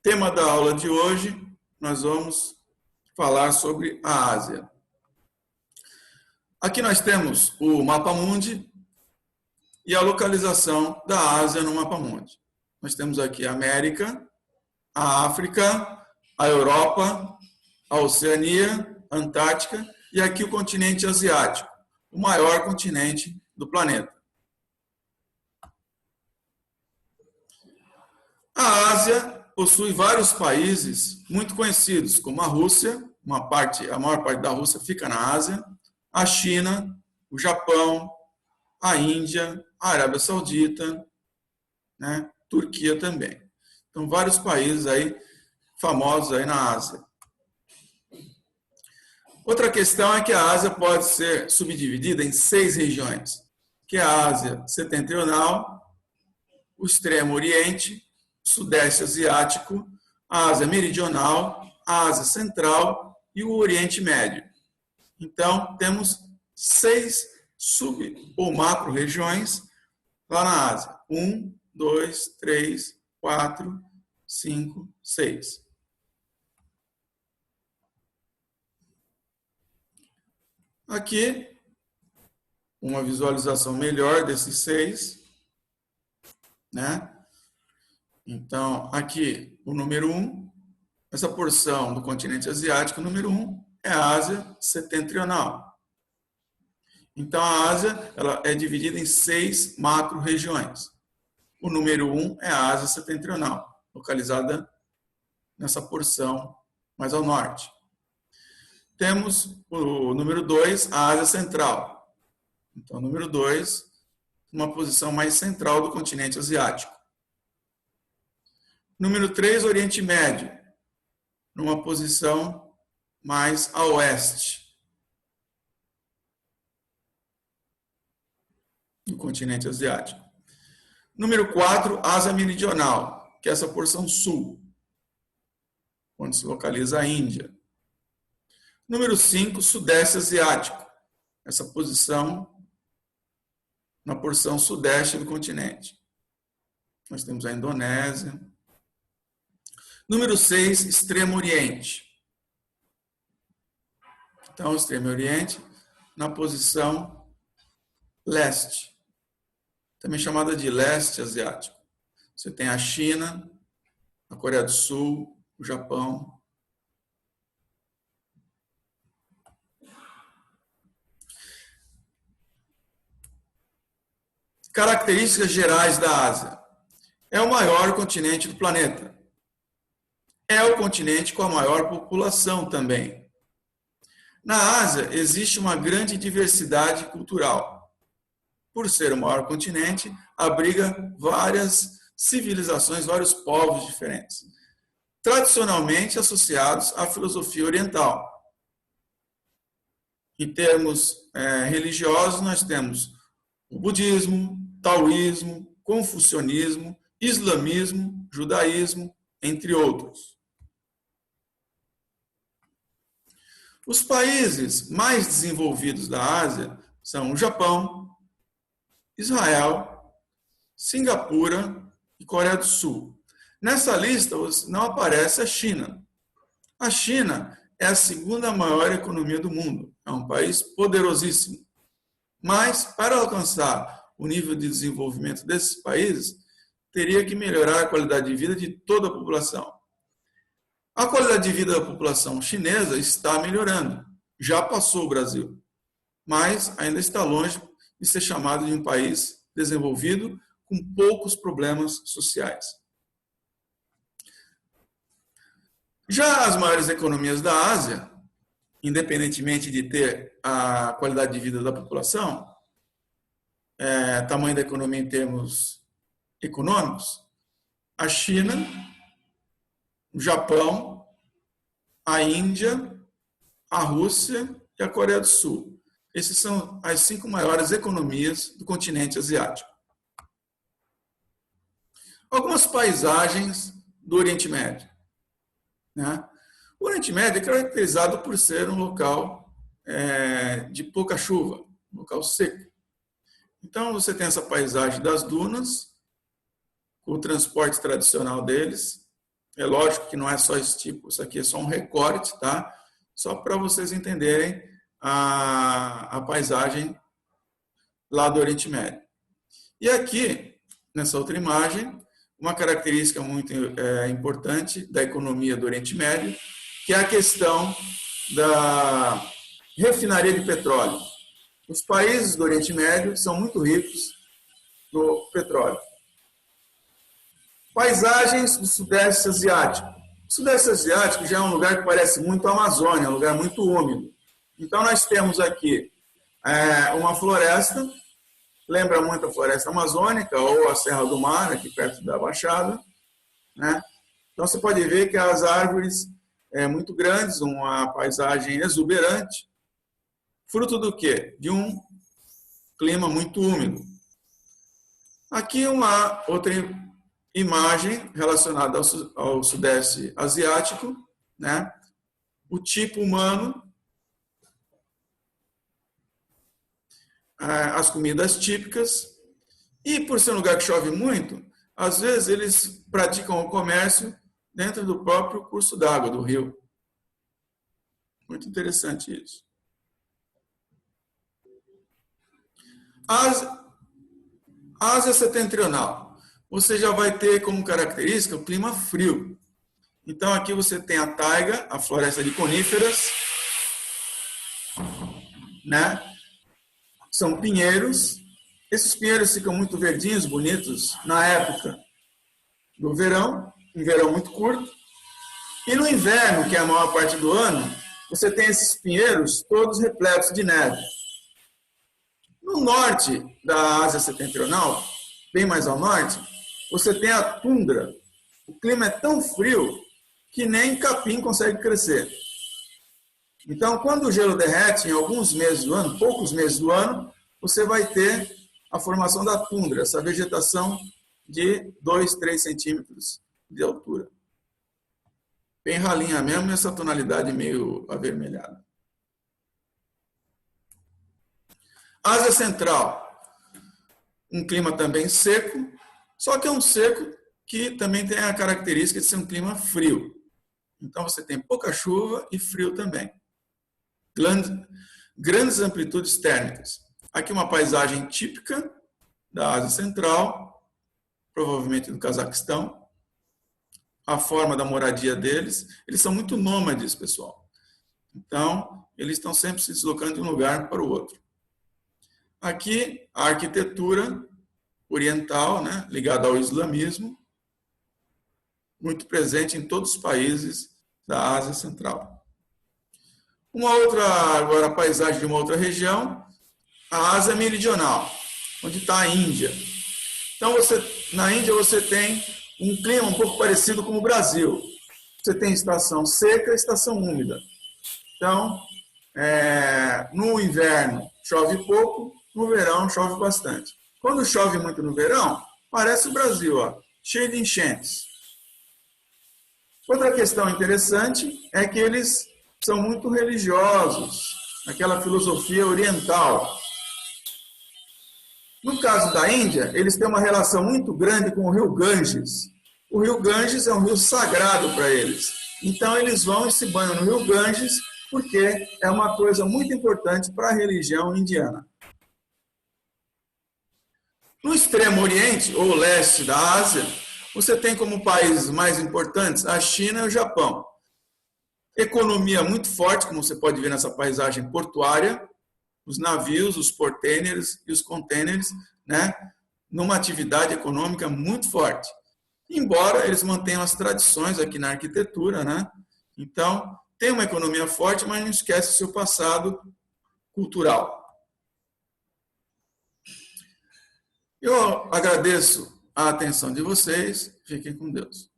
Tema da aula de hoje, nós vamos falar sobre a Ásia. Aqui nós temos o mapa mundi e a localização da Ásia no mapa mundi. Nós temos aqui a América, a África, a Europa, a Oceania, a Antártica e aqui o continente asiático, o maior continente do planeta. A Ásia possui vários países muito conhecidos, como a Rússia, a maior parte da Rússia fica na Ásia, a China, o Japão, a Índia, a Arábia Saudita, né? Turquia também. Então, vários países aí famosos aí na Ásia. Outra questão é que a Ásia pode ser subdividida em 6 regiões, que é a Ásia Setentrional, o Extremo Oriente, o Sudeste Asiático, a Ásia Meridional, a Ásia Central e o Oriente Médio. Então, temos 6 sub- ou macro-regiões lá na Ásia. 1, 2, 3, 4, 5, 6. Aqui, uma visualização melhor desses 6, né? Então, aqui, o número 1, essa porção do continente asiático, o número 1, é a Ásia Setentrional. Então, a Ásia ela é dividida em 6 macro-regiões. O número 1 é a Ásia Setentrional, localizada nessa porção mais ao norte. Temos o número 2, a Ásia Central. Então, o número 2, uma posição mais central do continente asiático. Número 3, Oriente Médio, numa posição mais a oeste do continente asiático. Número 4, Ásia Meridional, que é essa porção sul, onde se localiza a Índia. Número 5, Sudeste Asiático, essa posição na porção sudeste do continente. Nós temos a Indonésia. Número 6, Extremo Oriente. Então, o Extremo Oriente na posição leste, também chamada de leste asiático. Você tem a China, a Coreia do Sul, o Japão. Características gerais da Ásia. É o maior continente do planeta. É o continente com a maior população também. Na Ásia, existe uma grande diversidade cultural. Por ser o maior continente, abriga várias civilizações, vários povos diferentes, tradicionalmente associados à filosofia oriental. Em termos religiosos, nós temos o budismo, taoísmo, confucionismo, islamismo, judaísmo, entre outros. Os países mais desenvolvidos da Ásia são o Japão, Israel, Singapura e Coreia do Sul. Nessa lista não aparece a China. A China é a segunda maior economia do mundo. É um país poderosíssimo. Mas, para alcançar o nível de desenvolvimento desses países, teria que melhorar a qualidade de vida de toda a população. A qualidade de vida da população chinesa está melhorando. Já passou o Brasil, mas ainda está longe de ser chamado de um país desenvolvido com poucos problemas sociais. Já as maiores economias da Ásia, independentemente de ter a qualidade de vida da população, tamanho da economia em termos econômicos, a China, o Japão, a Índia, a Rússia e a Coreia do Sul. Essas são as 5 maiores economias do continente asiático. Algumas paisagens do Oriente Médio, né? O Oriente Médio é caracterizado por ser um local de pouca chuva, um local seco. Então, você tem essa paisagem das dunas, o transporte tradicional deles, É lógico que não é só esse tipo, isso aqui é só um recorte, tá? Só para vocês entenderem a paisagem lá do Oriente Médio. E aqui, nessa outra imagem, uma característica muito importante da economia do Oriente Médio, que é a questão da refinaria de petróleo. Os países do Oriente Médio são muito ricos no petróleo. Paisagens do Sudeste Asiático. O Sudeste Asiático já é um lugar que parece muito a Amazônia, um lugar muito úmido. Então, nós temos aqui uma floresta, lembra muito a floresta amazônica ou a Serra do Mar, aqui perto da Baixada, né? Então, você pode ver que as árvores muito grandes, uma paisagem exuberante, fruto do quê? De um clima muito úmido. Aqui uma outra imagem relacionada ao Sudeste Asiático, né? O tipo humano, as comidas típicas, e por ser um lugar que chove muito, às vezes eles praticam o comércio dentro do próprio curso d'água do rio. Muito interessante isso. Ásia Setentrional. Você já vai ter como característica o clima frio. Então, aqui você tem a taiga, a floresta de coníferas, né? São pinheiros. Esses pinheiros ficam muito verdinhos, bonitos, na época do verão, um verão muito curto. E no inverno, que é a maior parte do ano, você tem esses pinheiros todos repletos de neve. No norte da Ásia Setentrional, bem mais ao norte, você tem a tundra. O clima é tão frio que nem capim consegue crescer. Então, quando o gelo derrete em alguns meses do ano, poucos meses do ano, você vai ter a formação da tundra, essa vegetação de 2, 3 centímetros de altura. Bem ralinha mesmo, essa tonalidade meio avermelhada. Ásia Central, um clima também seco, só que é um seco que também tem a característica de ser um clima frio. Então você tem pouca chuva e frio também. Grandes amplitudes térmicas. Aqui uma paisagem típica da Ásia Central, provavelmente do Cazaquistão. A forma da moradia deles, eles são muito nômades, pessoal. Então, eles estão sempre se deslocando de um lugar para o outro. Aqui, a arquitetura oriental, né, ligada ao islamismo, muito presente em todos os países da Ásia Central. Uma outra, agora, a paisagem de uma outra região, a Ásia Meridional, onde está a Índia. Então, na Índia você tem um clima um pouco parecido com o Brasil. Você tem estação seca e estação úmida. Então, no inverno chove pouco, no verão chove bastante. Quando chove muito no verão, parece o Brasil, ó, cheio de enchentes. Outra questão interessante é que eles são muito religiosos, aquela filosofia oriental. No caso da Índia, eles têm uma relação muito grande com o rio Ganges. O rio Ganges é um rio sagrado para eles. Então, eles vão e se banham no rio Ganges porque é uma coisa muito importante para a religião indiana. No extremo oriente, ou leste da Ásia, você tem como países mais importantes a China e o Japão. Economia muito forte, como você pode ver nessa paisagem portuária, os navios, os portainers e os containers, né, numa atividade econômica muito forte. Embora eles mantenham as tradições aqui na arquitetura, né? Então, tem uma economia forte, mas não esquece o seu passado cultural. Eu agradeço a atenção de vocês. Fiquem com Deus.